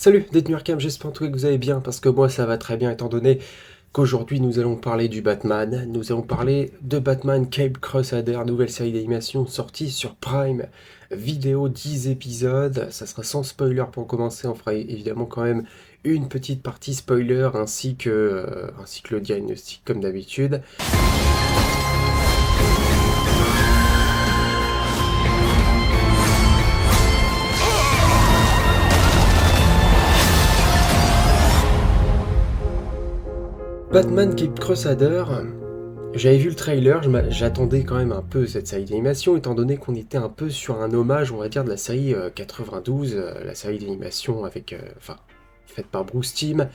Salut, détenu Arkham, j'espère en tout cas que vous allez bien, parce que moi ça va très bien étant donné qu'aujourd'hui nous allons parler du Batman, nous allons parler de Batman Cape Crusader, nouvelle série d'animation sortie sur Prime Vidéo, 10 épisodes, ça sera sans spoiler pour commencer, on fera évidemment quand même une petite partie spoiler ainsi que le diagnostic comme d'habitude. Batman Cape Crusader, j'avais vu le trailer, j'attendais quand même un peu cette série d'animation, étant donné qu'on était un peu sur un hommage, on va dire, de la série 92, la série d'animation faite par Bruce Timm.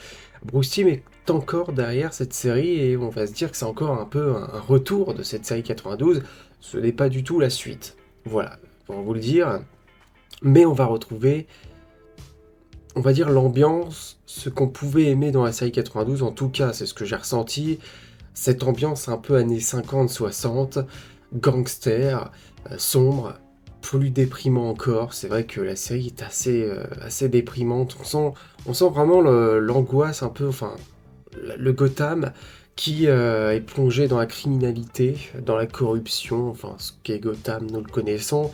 Bruce Timm est encore derrière cette série et on va se dire que c'est encore un peu un retour de cette série 92. Ce n'est pas du tout la suite. Voilà, pour vous le dire. Mais on va retrouver, on va dire, l'ambiance, ce qu'on pouvait aimer dans la série 92, en tout cas, c'est ce que j'ai ressenti. Cette ambiance un peu années 50-60, gangster, sombre, plus déprimant encore. C'est vrai que la série est assez déprimante. On sent vraiment l'angoisse un peu, enfin, le Gotham qui est plongé dans la criminalité, dans la corruption, enfin, ce qu'est Gotham, nous le connaissons.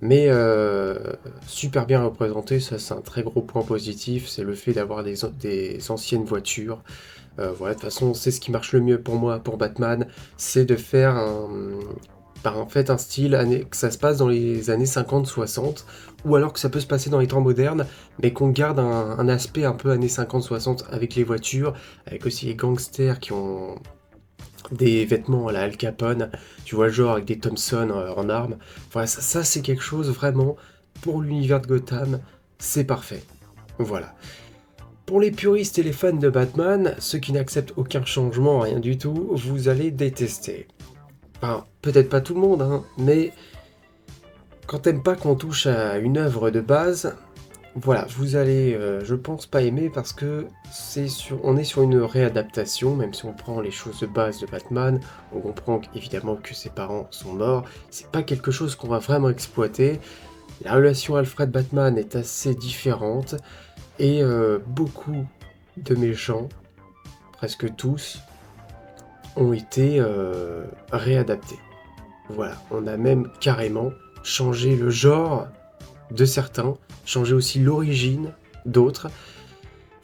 Mais super bien représenté, ça c'est un très gros point positif, c'est le fait d'avoir des anciennes voitures. Voilà, de toute façon, c'est ce qui marche le mieux pour moi, pour Batman, c'est de faire en fait un style que ça se passe dans les années 50-60, ou alors que ça peut se passer dans les temps modernes, mais qu'on garde un aspect un peu années 50-60 avec les voitures, avec aussi les gangsters qui ont des vêtements à la Al Capone, tu vois, genre avec des Thompson en armes. Voilà, ça c'est quelque chose vraiment, pour l'univers de Gotham, c'est parfait. Voilà. Pour les puristes et les fans de Batman, ceux qui n'acceptent aucun changement, rien du tout, vous allez détester. Enfin, peut-être pas tout le monde, hein, mais quand t'aimes pas qu'on touche à une œuvre de base, voilà, vous allez, je pense, pas aimer parce que on est sur une réadaptation, même si on prend les choses de base de Batman, on comprend évidemment que ses parents sont morts, c'est pas quelque chose qu'on va vraiment exploiter. La relation Alfred-Batman est assez différente, et beaucoup de méchants, presque tous, ont été réadaptés. Voilà, on a même carrément changé le genre de certains, changé aussi l'origine d'autres.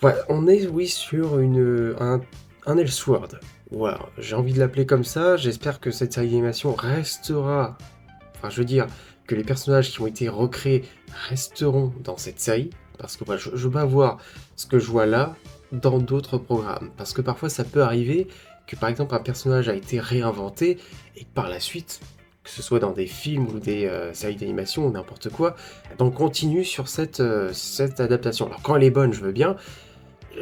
Voilà, on est oui sur un Elseworld. Voilà, j'ai envie de l'appeler comme ça, j'espère que cette série d'animation restera, enfin je veux dire, que les personnages qui ont été recréés resteront dans cette série, parce que voilà, je veux pas voir ce que je vois là dans d'autres programmes, parce que parfois ça peut arriver que par exemple un personnage a été réinventé, et que par la suite, que ce soit dans des films ou des séries d'animation ou n'importe quoi, eh ben, on continue sur cette adaptation. Alors quand elle est bonne, je veux bien.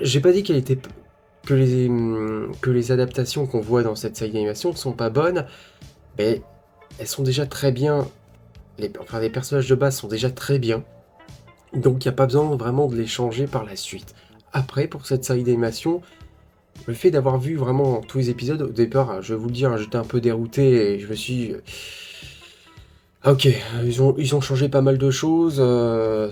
J'ai pas dit que les adaptations qu'on voit dans cette série d'animation ne sont pas bonnes, mais elles sont déjà très bien. Les personnages de base sont déjà très bien, donc il n'y a pas besoin vraiment de les changer par la suite. Après, pour cette série d'animation, le fait d'avoir vu vraiment tous les épisodes, au départ, je vais vous le dire, j'étais un peu dérouté et je me suis dit, ah, ok, ils ont changé pas mal de choses, voilà,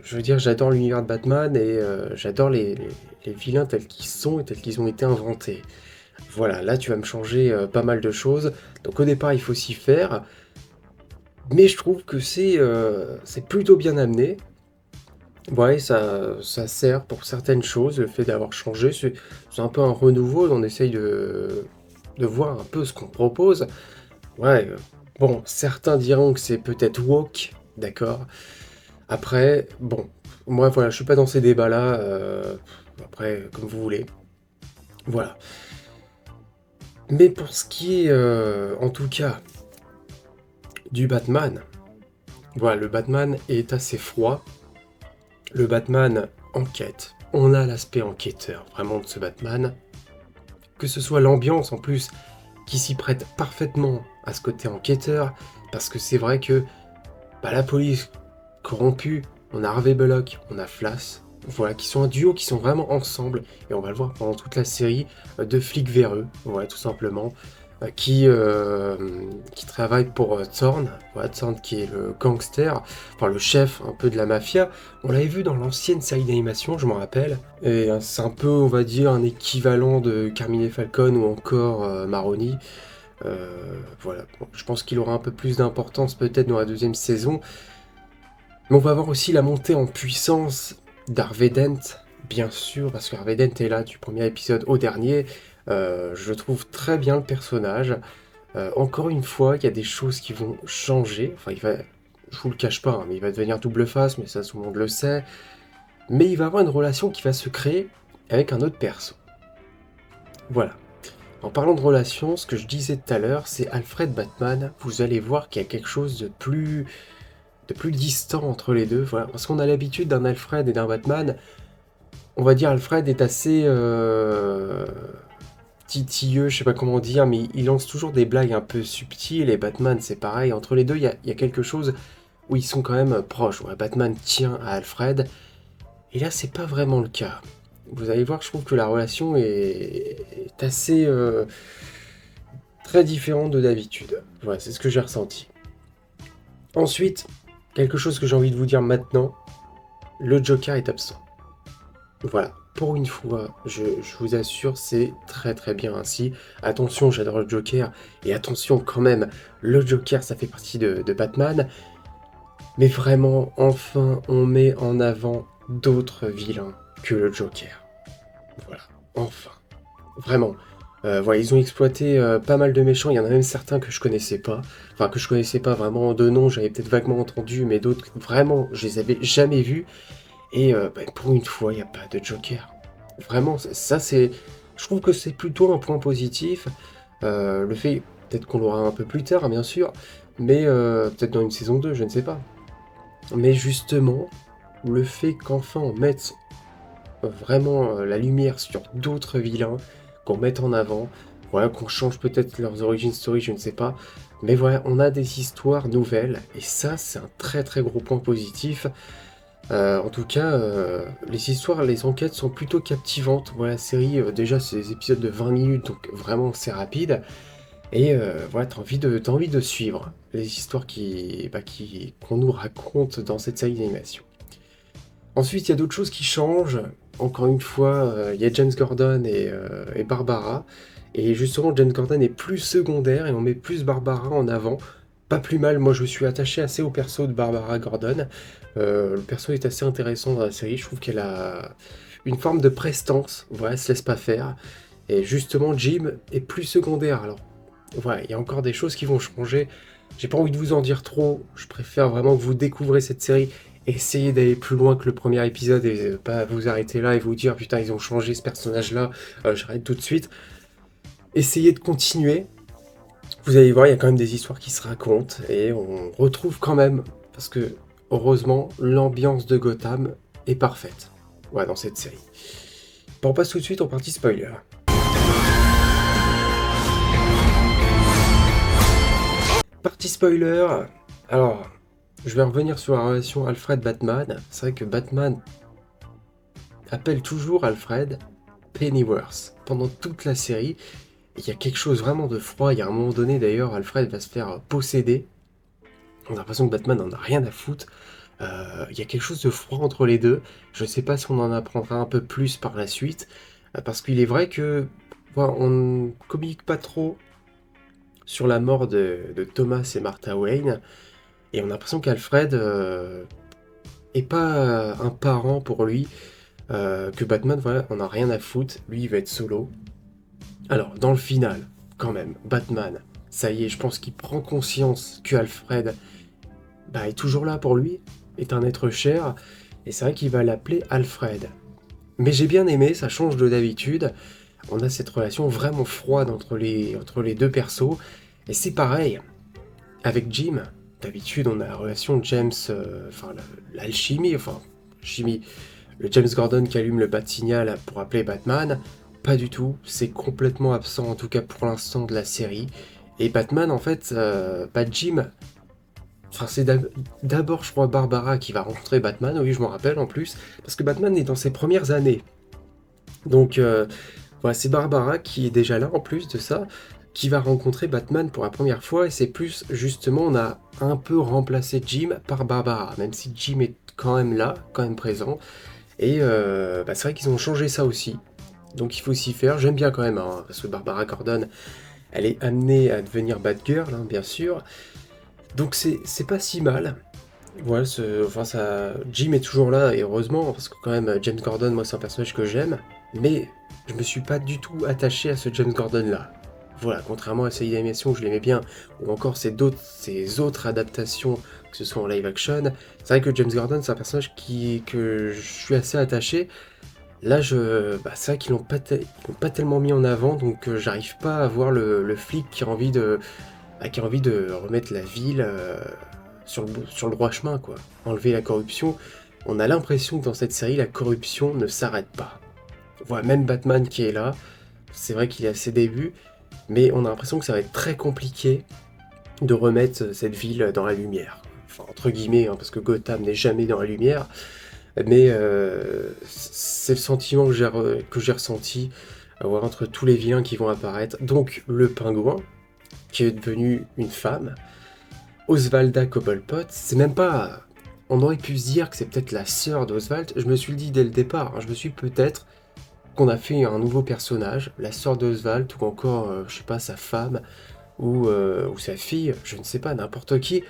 je veux dire, j'adore l'univers de Batman et j'adore les vilains tels qu'ils sont et tels qu'ils ont été inventés. Voilà, là tu vas me changer pas mal de choses, donc au départ il faut s'y faire, mais je trouve que c'est plutôt bien amené. Ouais, ça sert pour certaines choses, le fait d'avoir changé, c'est un peu un renouveau, on essaye de voir un peu ce qu'on propose. Ouais, bon, certains diront que c'est peut-être woke, d'accord. Après, bon, moi voilà, je suis pas dans ces débats-là, après, comme vous voulez. Voilà. Mais pour ce qui est, en tout cas, du Batman, voilà, le Batman est assez froid. Le Batman enquête. On a l'aspect enquêteur, vraiment, de ce Batman. Que ce soit l'ambiance, en plus, qui s'y prête parfaitement à ce côté enquêteur, parce que c'est vrai que la police corrompue, on a Harvey Bullock, on a Flash, voilà, qui sont un duo, qui sont vraiment ensemble, et on va le voir pendant toute la série, de flics véreux, voilà, tout simplement. qui travaille pour Thorne, voilà, Thorne qui est le gangster, enfin le chef un peu de la mafia. On l'avait vu dans l'ancienne série d'animation, je m'en rappelle, et c'est un peu, on va dire, un équivalent de Carmine et Falcon ou encore Maroni. Voilà, bon, je pense qu'il aura un peu plus d'importance peut-être dans la deuxième saison, mais on va voir aussi la montée en puissance d'Harvey Dent, bien sûr, parce que Harvey Dent est là du premier épisode au dernier. Je trouve très bien le personnage. Encore une fois, il y a des choses qui vont changer. Enfin, je vous le cache pas, hein, mais il va devenir double face, mais ça tout le monde le sait. Mais il va avoir une relation qui va se créer avec un autre perso. Voilà. En parlant de relation, ce que je disais tout à l'heure, c'est Alfred Batman. Vous allez voir qu'il y a quelque chose de plus distant entre les deux. Voilà. Parce qu'on a l'habitude d'un Alfred et d'un Batman. On va dire Alfred est assez titilleux, je sais pas comment dire, mais il lance toujours des blagues un peu subtiles, et Batman c'est pareil. Entre les deux, il y a quelque chose où ils sont quand même proches. Ouais, Batman tient à Alfred, et là c'est pas vraiment le cas. Vous allez voir, je trouve que la relation est assez très différente de d'habitude. Voilà, c'est ce que j'ai ressenti. Ensuite, quelque chose que j'ai envie de vous dire maintenant, le Joker est absent. Voilà, pour une fois, je vous assure, c'est très très bien ainsi. Attention, j'adore le Joker, et attention quand même, le Joker, ça fait partie de Batman, mais vraiment, enfin, on met en avant d'autres vilains que le Joker. Voilà, enfin, vraiment. Voilà, ils ont exploité pas mal de méchants, il y en a même certains que je connaissais pas. Enfin, que je connaissais pas vraiment de nom, j'avais peut-être vaguement entendu, mais d'autres, vraiment, je les avais jamais vus. Et pour une fois, il n'y a pas de Joker. Vraiment, ça c'est... Je trouve que c'est plutôt un point positif. Le fait, peut-être qu'on l'aura un peu plus tard, hein, bien sûr, mais peut-être dans une saison 2, je ne sais pas. Mais justement, le fait qu'enfin on mette vraiment la lumière sur d'autres vilains, qu'on mette en avant, voilà, qu'on change peut-être leurs origin story, je ne sais pas. Mais voilà, on a des histoires nouvelles, et ça c'est un très très gros point positif. En tout cas, les histoires, les enquêtes sont plutôt captivantes. Voilà, la série, déjà, c'est des épisodes de 20 minutes, donc vraiment, c'est rapide. Et voilà, t'as envie de suivre les histoires qu'on nous raconte dans cette série d'animation. Ensuite, il y a d'autres choses qui changent. Encore une fois, il y a James Gordon et Barbara. Et justement, James Gordon est plus secondaire et on met plus Barbara en avant. Pas plus mal, moi je me suis attaché assez au perso de Barbara Gordon. Le perso est assez intéressant dans la série, je trouve qu'elle a une forme de prestance, voilà, elle se laisse pas faire. Et justement, Jim est plus secondaire, alors voilà, il y a encore des choses qui vont changer. J'ai pas envie de vous en dire trop, je préfère vraiment que vous découvrez cette série, essayez d'aller plus loin que le premier épisode et pas vous arrêter là et vous dire putain ils ont changé ce personnage-là, j'arrête tout de suite. Essayez de continuer. Vous allez voir, il y a quand même des histoires qui se racontent et on retrouve quand même, parce que heureusement, l'ambiance de Gotham est parfaite. Ouais, dans cette série. Bon, on passe tout de suite en partie spoiler. Partie spoiler. Alors, je vais revenir sur la relation Alfred-Batman. C'est vrai que Batman appelle toujours Alfred Pennyworth pendant toute la série. Il y a quelque chose vraiment de froid. Il y a un moment donné, d'ailleurs, Alfred va se faire posséder. On a l'impression que Batman n'en a rien à foutre. Il y a quelque chose de froid entre les deux. Je ne sais pas si on en apprendra un peu plus par la suite. Parce qu'il est vrai que voilà, on ne communique pas trop sur la mort de Thomas et Martha Wayne. Et on a l'impression qu'Alfred est pas un parent pour lui. Que Batman, voilà, on n'a rien à foutre. Lui, il va être solo. Alors, dans le final, quand même, Batman, ça y est, je pense qu'il prend conscience que Alfred est toujours là pour lui, est un être cher, et c'est vrai qu'il va l'appeler Alfred. Mais j'ai bien aimé, ça change de d'habitude, on a cette relation vraiment froide entre les deux persos, et c'est pareil, avec Jim, d'habitude on a la relation James, l'alchimie, chimie, le James Gordon qui allume le bat-signal pour appeler Batman. Pas du tout, c'est complètement absent, en tout cas pour l'instant, de la série. Et Batman, en fait, Jim... Enfin, c'est d'abord, je crois, Barbara qui va rencontrer Batman, oui, je m'en rappelle en plus, parce que Batman est dans ses premières années. Donc, voilà, c'est Barbara qui est déjà là, en plus de ça. qui va rencontrer Batman pour la première fois, et c'est plus justement, on a un peu remplacé Jim par Barbara, même si Jim est quand même là, quand même présent, et c'est vrai qu'ils ont changé ça aussi, donc il faut s'y faire. J'aime bien quand même, hein, parce que Barbara Gordon, elle est amenée à devenir Batgirl, hein, bien sûr, donc c'est pas si mal. Voilà, Jim est toujours là, et heureusement, parce que quand même, James Gordon, moi, c'est un personnage que j'aime, mais je me suis pas du tout attaché à ce James Gordon-là. Voilà, contrairement à série d'animation où je l'aimais bien, ou encore ces autres adaptations, que ce soit en live action, c'est vrai que James Gordon, c'est un personnage que je suis assez attaché. Là, c'est vrai qu'ils l'ont pas tellement mis en avant, donc j'arrive pas à voir le flic qui a envie de remettre la ville sur le droit chemin, quoi. Enlever la corruption. On a l'impression que dans cette série, la corruption ne s'arrête pas. Voilà, même Batman qui est là, c'est vrai qu'il est à ses débuts, mais on a l'impression que ça va être très compliqué de remettre cette ville dans la lumière. Enfin, entre guillemets, hein, parce que Gotham n'est jamais dans la lumière, mais c'est le sentiment que j'ai ressenti entre tous les vilains qui vont apparaître. Donc, le pingouin, qui est devenu une femme, Osvalda Cobblepot, c'est même pas... On aurait pu se dire que c'est peut-être la sœur d'Oswald, je me suis dit dès le départ, hein, je me suis peut-être qu'on a fait un nouveau personnage, la sœur d'Oswald, ou encore, je sais pas, sa femme, ou sa fille, je ne sais pas, n'importe qui.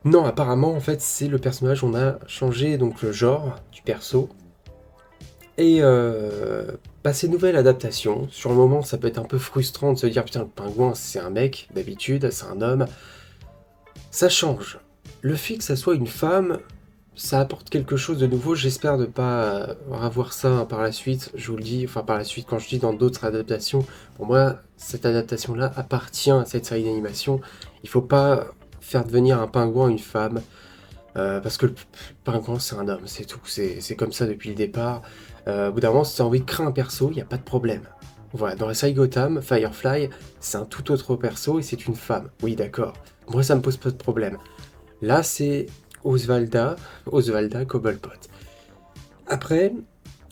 Non, apparemment, en fait, c'est le personnage, on a changé donc le genre du perso, et c'est une nouvelle adaptation. Sur le moment, ça peut être un peu frustrant de se dire, putain, le pingouin, c'est un mec, d'habitude, c'est un homme. Ça change. Le fait que ça soit une femme, ça apporte quelque chose de nouveau. J'espère ne pas avoir ça par la suite. Je vous le dis, enfin par la suite, quand je dis dans d'autres adaptations, pour moi, cette adaptation-là appartient à cette série d'animation. Il faut pas faire devenir un pingouin une femme, parce que le pingouin c'est un homme, c'est tout. C'est comme ça depuis le départ. Au bout d'un moment, si tu as envie de créer un perso, il n'y a pas de problème. Voilà, dans la série Gotham, Firefly, c'est un tout autre perso et c'est une femme. Oui, d'accord. Moi, ça me pose pas de problème. Là, c'est Osvalda Cobblepot. Après,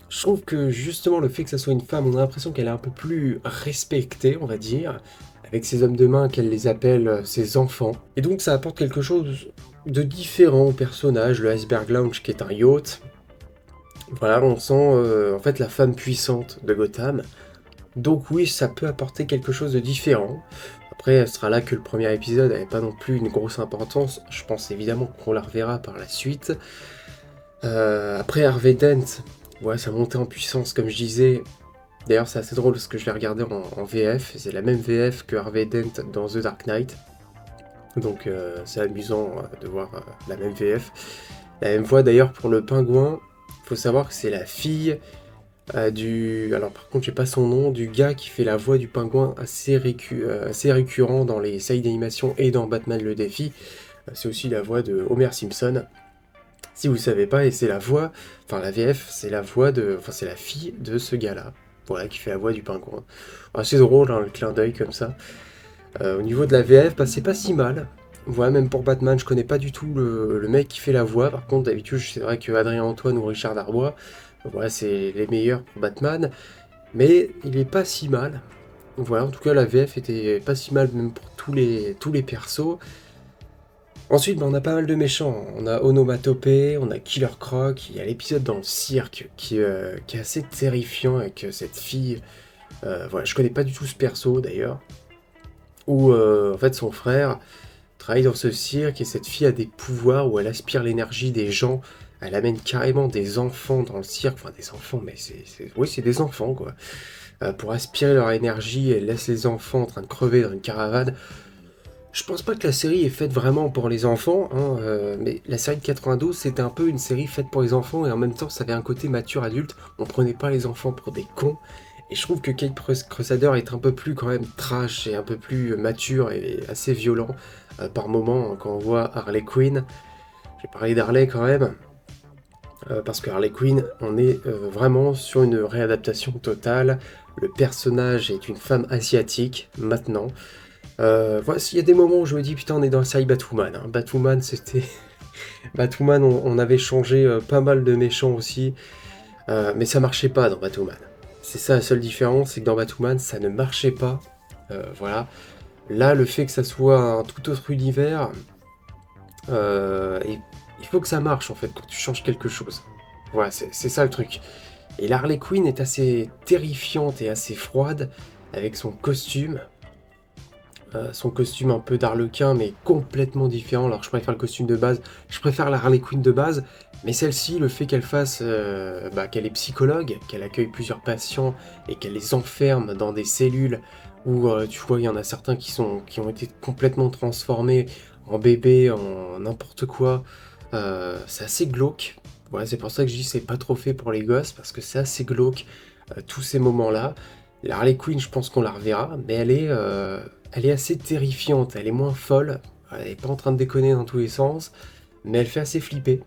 je trouve que justement le fait que ça soit une femme, on a l'impression qu'elle est un peu plus respectée, on va dire, avec ses hommes de main qu'elle les appelle ses enfants. Et donc ça apporte quelque chose de différent au personnage, le Iceberg Lounge qui est un yacht. Voilà, on sent en fait la femme puissante de Gotham. Donc oui, ça peut apporter quelque chose de différent. Après, elle sera là que le premier épisode, elle n'avait pas non plus une grosse importance. Je pense évidemment qu'on la reverra par la suite. Après, Harvey Dent, ouais, ça montait en puissance, comme je disais. D'ailleurs, c'est assez drôle parce que je l'ai regardé en VF. C'est la même VF que Harvey Dent dans The Dark Knight. Donc, c'est amusant de voir la même VF. La même voix d'ailleurs pour le pingouin. Il faut savoir que c'est la fille alors par contre j'ai pas son nom, du gars qui fait la voix du pingouin assez récurrent dans les séries d'animation et dans Batman le défi. C'est aussi la voix de Homer Simpson, si vous le savez pas, et c'est la voix, enfin la VF, c'est la fille de ce gars-là, voilà, qui fait la voix du pingouin. Assez drôle, hein, le clin d'œil comme ça. Au niveau de la VF, c'est pas si mal. Voilà, même pour Batman, je connais pas du tout le mec qui fait la voix. Par contre, d'habitude, c'est vrai que Adrien Antoine ou Richard Darbois, voilà, c'est les meilleurs pour Batman. Mais il est pas si mal. Voilà, en tout cas, la VF était pas si mal, même pour tous les persos. Ensuite, on a pas mal de méchants. On a Onomatopée, on a Killer Croc, il y a l'épisode dans le cirque qui est assez terrifiant avec cette fille. Voilà, je connais pas du tout ce perso d'ailleurs. Où en fait son frère travaille dans ce cirque et cette fille a des pouvoirs où elle aspire l'énergie des gens. Elle amène carrément des enfants dans le cirque, enfin des enfants, mais oui, c'est des enfants quoi. Pour aspirer leur énergie, elle laisse les enfants en train de crever dans une caravane. Je pense pas que la série est faite vraiment pour les enfants, hein, mais la série de 92 c'était un peu une série faite pour les enfants et en même temps ça avait un côté mature adulte. On prenait pas les enfants pour des cons. Et je trouve que Cape Crusader est un peu plus quand même trash et un peu plus mature et assez violent par moment quand on voit Harley Quinn. J'ai parlé d'Harley quand même, parce que Harley Quinn, on est vraiment sur une réadaptation totale. Le personnage est une femme asiatique maintenant. Voilà, il y a des moments où je me dis putain on est dans la série Batwoman. Hein. Batwoman c'était... Batwoman on avait changé pas mal de méchants aussi, mais ça marchait pas dans Batwoman. C'est ça la seule différence, c'est que dans Batwoman, ça ne marchait pas. voilà. Là, le fait que ça soit un tout autre univers, et il faut que ça marche en fait quand tu changes quelque chose. Voilà, c'est ça le truc. Et la Harley Quinn est assez terrifiante et assez froide avec son costume un peu d'arlequin mais complètement différent. Alors je préfère le costume de base, je préfère la Harley Quinn de base, mais celle-ci, le fait qu'elle fasse, qu'elle est psychologue, qu'elle accueille plusieurs patients et qu'elle les enferme dans des cellules où tu vois il y en a certains qui ont été complètement transformés en bébés, en n'importe quoi. C'est assez glauque. Voilà, c'est pour ça que je dis c'est pas trop fait pour les gosses parce que c'est assez glauque tous ces moments-là. La Harley Quinn, je pense qu'on la reverra, mais elle est assez terrifiante, elle est moins folle, elle est pas en train de déconner dans tous les sens, mais elle fait assez flipper.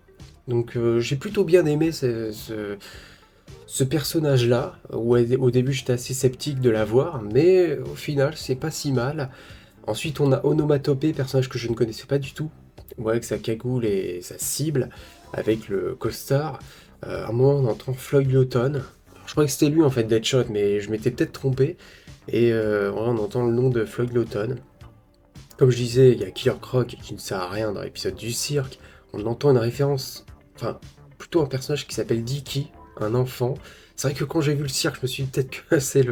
Donc j'ai plutôt bien aimé ce personnage-là, où au début j'étais assez sceptique de la voir, mais au final c'est pas si mal. Ensuite on a Onomatopée, personnage que je ne connaissais pas du tout, ouais, avec sa cagoule et sa cible, avec le costard. À un moment on entend Floyd Lawton, je croyais que c'était lui en fait Deadshot, mais je m'étais peut-être trompé. Et voilà, on entend le nom de Floyd Lawton. Comme je disais, il y a Killer Croc qui ne sert à rien dans l'épisode du cirque. On entend une référence, enfin, plutôt un personnage qui s'appelle Dicky, un enfant. C'est vrai que quand j'ai vu le cirque, je me suis dit peut-être que c'est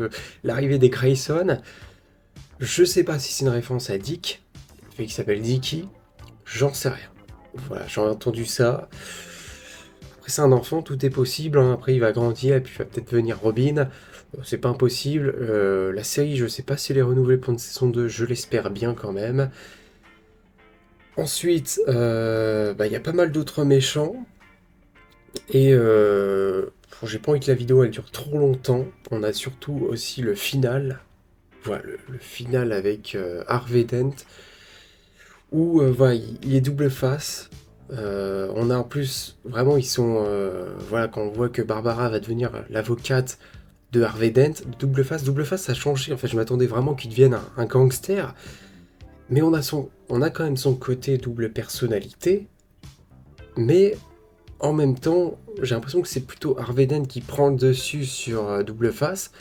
l'arrivée des Grayson. Je sais pas si c'est une référence à Dick, le fait qu'il s'appelle Dicky, j'en sais rien. Voilà, j'ai entendu ça. Après, c'est un enfant, tout est possible, hein. Après, il va grandir et puis il va peut-être devenir Robin. C'est pas impossible. La série, je sais pas si elle est renouvelée pour une saison 2, je l'espère bien quand même. Ensuite, il y a pas mal d'autres méchants. Et bon, j'ai pas envie que la vidéo elle dure trop longtemps. On a surtout aussi le final. Voilà, le final avec Harvey Dent. Où voilà, il est double face. On a en plus, vraiment, ils sont. Voilà, quand on voit que Barbara va devenir l'avocate de Harvey Dent, double face, ça a changé. En fait, je m'attendais vraiment qu'il devienne un gangster. Mais on a quand même son côté double personnalité. Mais en même temps, j'ai l'impression que c'est plutôt Harvey Dent qui prend le dessus sur double face.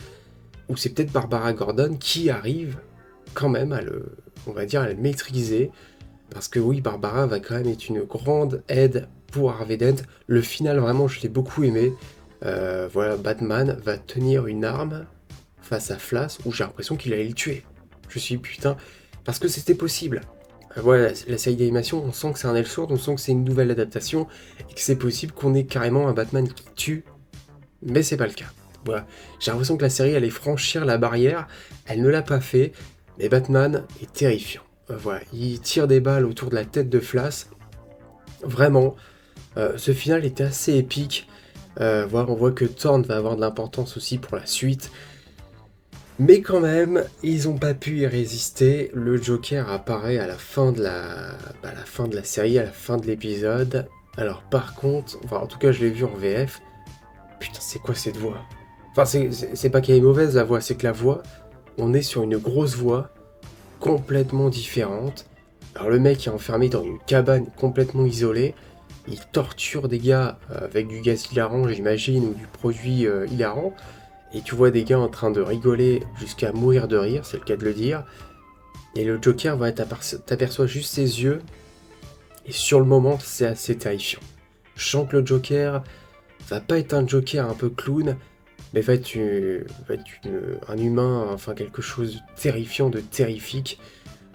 Ou c'est peut-être Barbara Gordon qui arrive quand même on va dire, à le maîtriser. Parce que oui, Barbara va quand même être une grande aide pour Harvey Dent. Le final, vraiment, je l'ai beaucoup aimé. Voilà, Batman va tenir une arme face à Flash où j'ai l'impression qu'il allait le tuer. Je suis putain, parce que c'était possible. Voilà, la série d'animation, on sent que c'est un Elseworld, on sent que c'est une nouvelle adaptation et que c'est possible qu'on ait carrément un Batman qui tue, mais c'est pas le cas. Voilà, j'ai l'impression que la série allait franchir la barrière, elle ne l'a pas fait, mais Batman est terrifiant. Voilà, il tire des balles autour de la tête de Flash. Vraiment, ce final était assez épique. Voilà, on voit que Thorne va avoir de l'importance aussi pour la suite. Mais quand même, ils n'ont pas pu y résister. Le Joker apparaît à la fin de la fin de la série, à la fin de l'épisode. Alors par contre, enfin en tout cas je l'ai vu en VF. Putain, c'est quoi cette voix? Enfin, c'est pas qu'elle est mauvaise la voix, c'est que la voix, on est sur une grosse voix complètement différente. Alors le mec est enfermé dans une cabane complètement isolée. Il torture des gars avec du gaz hilarant, j'imagine, ou du produit hilarant. Et tu vois des gars en train de rigoler jusqu'à mourir de rire, c'est le cas de le dire. Et le Joker t'aperçois juste ses yeux. Et sur le moment, c'est assez terrifiant. Je sens que le Joker va pas être un Joker un peu clown, mais va être un humain, enfin quelque chose de terrifiant, de terrifique.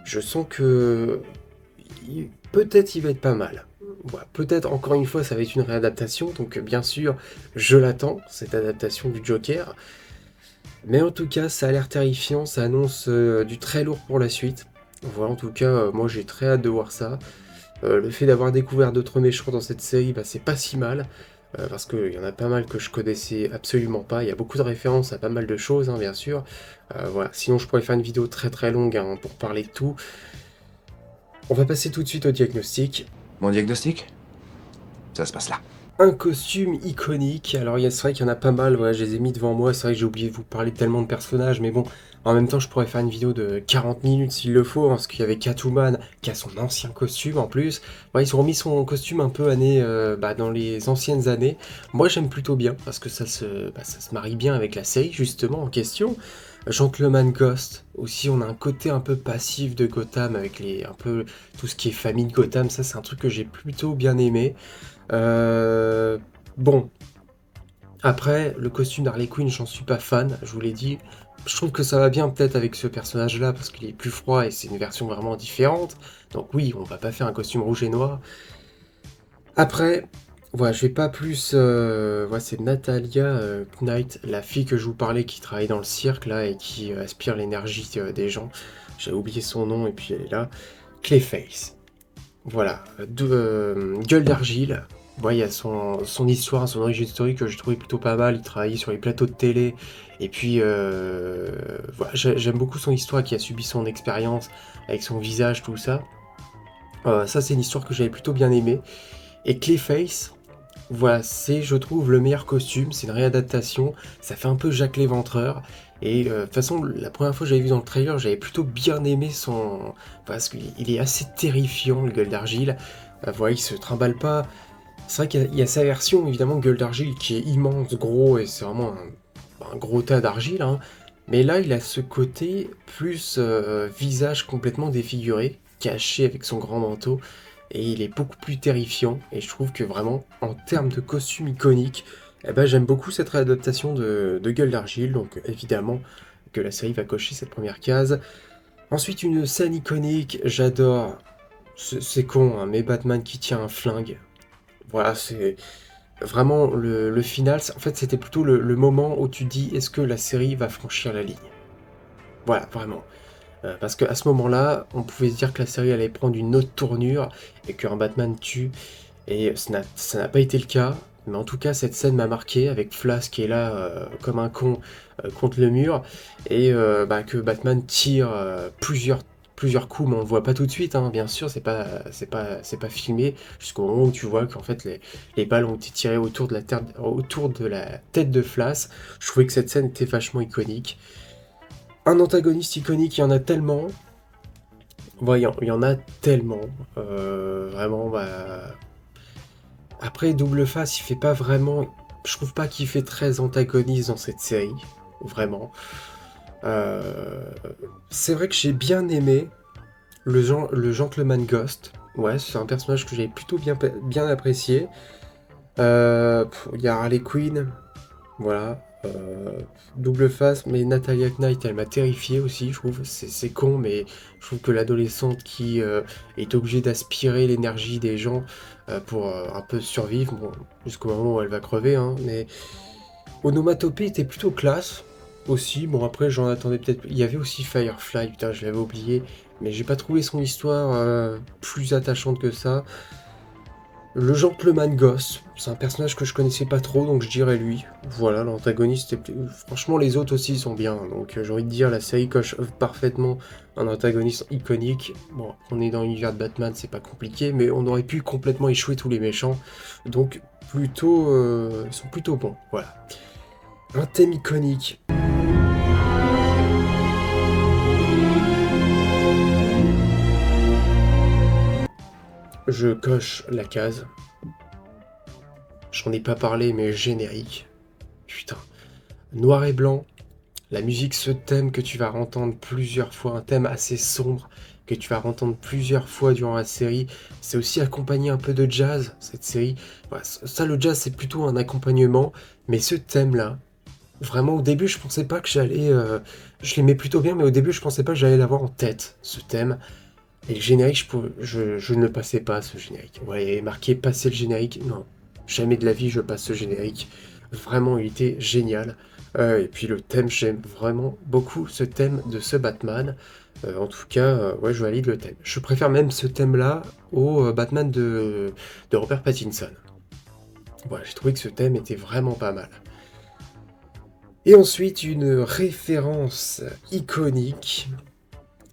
Je sens que peut-être il va être pas mal. Voilà, peut-être encore une fois ça va être une réadaptation, donc bien sûr je l'attends, cette adaptation du Joker. Mais en tout cas ça a l'air terrifiant, ça annonce du très lourd pour la suite. Voilà, en tout cas moi j'ai très hâte de voir ça. Le fait d'avoir découvert d'autres méchants dans cette série, bah, c'est pas si mal. Parce qu'il y en a pas mal que je connaissais absolument pas. Il y a beaucoup de références à pas mal de choses, hein, bien sûr. Voilà. Sinon, je pourrais faire une vidéo très très longue hein, pour parler de tout. On va passer tout de suite au diagnostic. Mon diagnostic? Ça se passe là. Un costume iconique. Alors, c'est vrai qu'il y en a pas mal. Voilà, je les ai mis devant moi. C'est vrai que j'ai oublié de vous parler de tellement de personnages. Mais bon, en même temps, je pourrais faire une vidéo de 40 minutes s'il le faut. Hein, parce qu'il y avait Catwoman qui a son ancien costume en plus. Ouais, ils ont remis son costume un peu dans les anciennes années. Moi, j'aime plutôt bien parce que ça se marie bien avec la série justement en question. Gentleman Ghost, aussi on a un côté un peu passif de Gotham avec un peu tout ce qui est famille de Gotham, ça c'est un truc que j'ai plutôt bien aimé. Euh, bon, après, le costume d'Harley Quinn, j'en suis pas fan, je vous l'ai dit. Je trouve que ça va bien peut-être avec ce personnage-là, parce qu'il est plus froid et c'est une version vraiment différente. Donc oui, on va pas faire un costume rouge et noir. Après, voilà, je vais pas plus... voilà, c'est Natalia Knight, la fille que je vous parlais, qui travaille dans le cirque, là, et qui aspire l'énergie des gens. J'ai oublié son nom, et puis elle est là. Clayface. Voilà, Gueule d'Argile. Ouais, il y a son histoire, son origine historique que j'ai trouvé plutôt pas mal. Il travaillait sur les plateaux de télé. Et puis, voilà, j'aime beaucoup son histoire qui a subi son expérience avec son visage, tout ça. Ça, c'est une histoire que j'avais plutôt bien aimée. Et Clayface, voilà, c'est, je trouve, le meilleur costume. C'est une réadaptation. Ça fait un peu Jack l'Éventreur. Et de toute façon, la première fois que j'avais vu dans le trailer, j'avais plutôt bien aimé son... Parce qu'il est assez terrifiant, le Gueule d'Argile. Voilà, il se trimballe pas. C'est vrai qu'il y a sa version, évidemment, Gueule d'Argile, qui est immense, gros, et c'est vraiment un gros tas d'argile, hein. Mais là, il a ce côté plus visage complètement défiguré, caché avec son grand manteau, et il est beaucoup plus terrifiant. Et je trouve que vraiment, en termes de costume iconique, eh ben, j'aime beaucoup cette réadaptation de Gueule d'Argile, donc évidemment que la série va cocher cette première case. Ensuite, une scène iconique, j'adore, c'est con, hein, mais Batman qui tient un flingue. Voilà, c'est vraiment le final. En fait, c'était plutôt le moment où tu dis est-ce que la série va franchir la ligne. Voilà, vraiment. Parce qu'à ce moment-là, on pouvait se dire que la série allait prendre une autre tournure et qu'un Batman tue. Et ça n'a pas été le cas. Mais en tout cas, cette scène m'a marqué avec Flash qui est là comme un con contre le mur. Et bah, que Batman tire plusieurs coups, mais on le voit pas tout de suite, hein, bien sûr, c'est pas filmé, jusqu'au moment où tu vois qu'en fait les balles ont été tirées autour de la tête de Flash. Je trouvais que cette scène était vachement iconique. Un antagoniste iconique, il y en a tellement. Voyons, il y en a tellement. Vraiment, bah. Après, Double Face, il fait pas vraiment. Je trouve pas qu'il fait très antagoniste dans cette série. Vraiment. Euh, C'est vrai que j'ai bien aimé le Gentleman Ghost. Ouais, c'est un personnage que j'avais plutôt bien apprécié. Il y a Harley Quinn. Voilà. Double face, mais Natalia Knight, elle m'a terrifié aussi, je trouve. C'est con, mais je trouve que l'adolescente qui est obligée d'aspirer l'énergie des gens pour un peu survivre, bon, jusqu'au moment où elle va crever, hein, mais Onomatopée était plutôt classe aussi. Bon, après, j'en attendais peut-être. Il y avait aussi Firefly, putain, je l'avais oublié, mais j'ai pas trouvé son histoire plus attachante que ça. Le Gentleman Ghost, c'est un personnage que je connaissais pas trop, donc je dirais lui. Voilà, l'antagoniste, franchement les autres aussi sont bien, donc j'ai envie de dire la série coche parfaitement un antagoniste iconique. Bon, on est dans l'univers de Batman, c'est pas compliqué, mais on aurait pu complètement échouer tous les méchants, donc plutôt, ils sont plutôt bons, voilà. Un thème iconique. Je coche la case. J'en ai pas parlé, mais générique. Putain. Noir et blanc, la musique, ce thème que tu vas entendre plusieurs fois, un thème assez sombre que tu vas entendre plusieurs fois durant la série. C'est aussi accompagné un peu de jazz, cette série. Voilà, ça, le jazz, c'est plutôt un accompagnement, mais ce thème-là, vraiment, au début, je pensais pas que j'allais... je l'aimais plutôt bien, mais au début, je pensais pas que j'allais l'avoir en tête, ce thème. Et le générique, je ne le passais pas, ce générique. Ouais, il y avait marqué passer le générique. Non, jamais de la vie, je passe ce générique. Vraiment, il était génial. Et puis le thème, j'aime vraiment beaucoup ce thème de ce Batman. En tout cas, ouais, je valide le thème. Je préfère même ce thème-là au Batman de Robert Pattinson. Voilà, j'ai trouvé que ce thème était vraiment pas mal. Et ensuite, une référence iconique.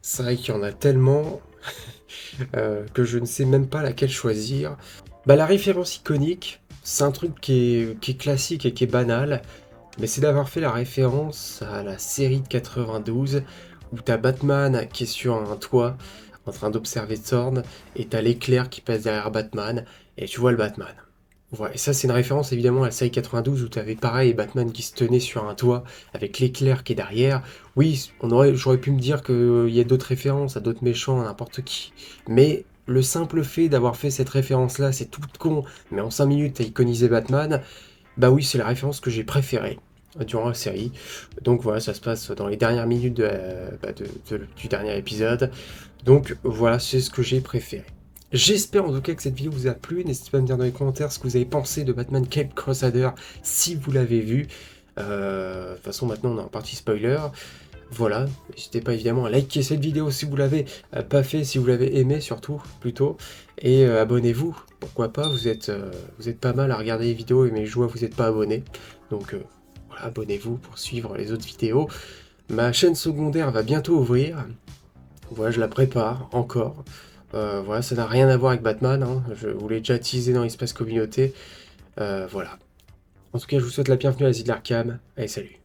C'est vrai qu'il y en a tellement que je ne sais même pas laquelle choisir. Bah, la référence iconique, c'est un truc qui est classique et qui est banal, mais c'est d'avoir fait la référence à la série de 92, où t'as Batman qui est sur un toit, en train d'observer Thorne, et t'as l'éclair qui passe derrière Batman, et tu vois le Batman. Ouais, et ça c'est une référence évidemment à la série 92 où tu avais pareil Batman qui se tenait sur un toit avec l'éclair qui est derrière. Oui, j'aurais pu me dire qu'il y a d'autres références à d'autres méchants, à n'importe qui. Mais le simple fait d'avoir fait cette référence-là, c'est tout con, mais en 5 minutes t'as iconisé Batman, bah oui, c'est la référence que j'ai préférée durant la série. Donc voilà, ça se passe dans les dernières minutes du dernier épisode. Donc voilà, c'est ce que j'ai préféré. J'espère en tout cas que cette vidéo vous a plu. N'hésitez pas à me dire dans les commentaires ce que vous avez pensé de Batman Cape Crusader si vous l'avez vu. De toute façon, maintenant on est en partie spoiler. Voilà, n'hésitez pas évidemment à liker cette vidéo si vous l'avez pas fait, si vous l'avez aimé surtout, plutôt. Et abonnez-vous, pourquoi pas, vous êtes pas mal à regarder les vidéos, mais je vois que vous n'êtes pas abonné. Donc voilà, abonnez-vous pour suivre les autres vidéos. Ma chaîne secondaire va bientôt ouvrir. Voilà, je la prépare encore. Voilà, ça n'a rien à voir avec Batman, hein. Je vous l'ai déjà teasé dans l'espace communauté. Voilà. En tout cas, je vous souhaite la bienvenue à l'Asile d'Arkham. Allez, salut.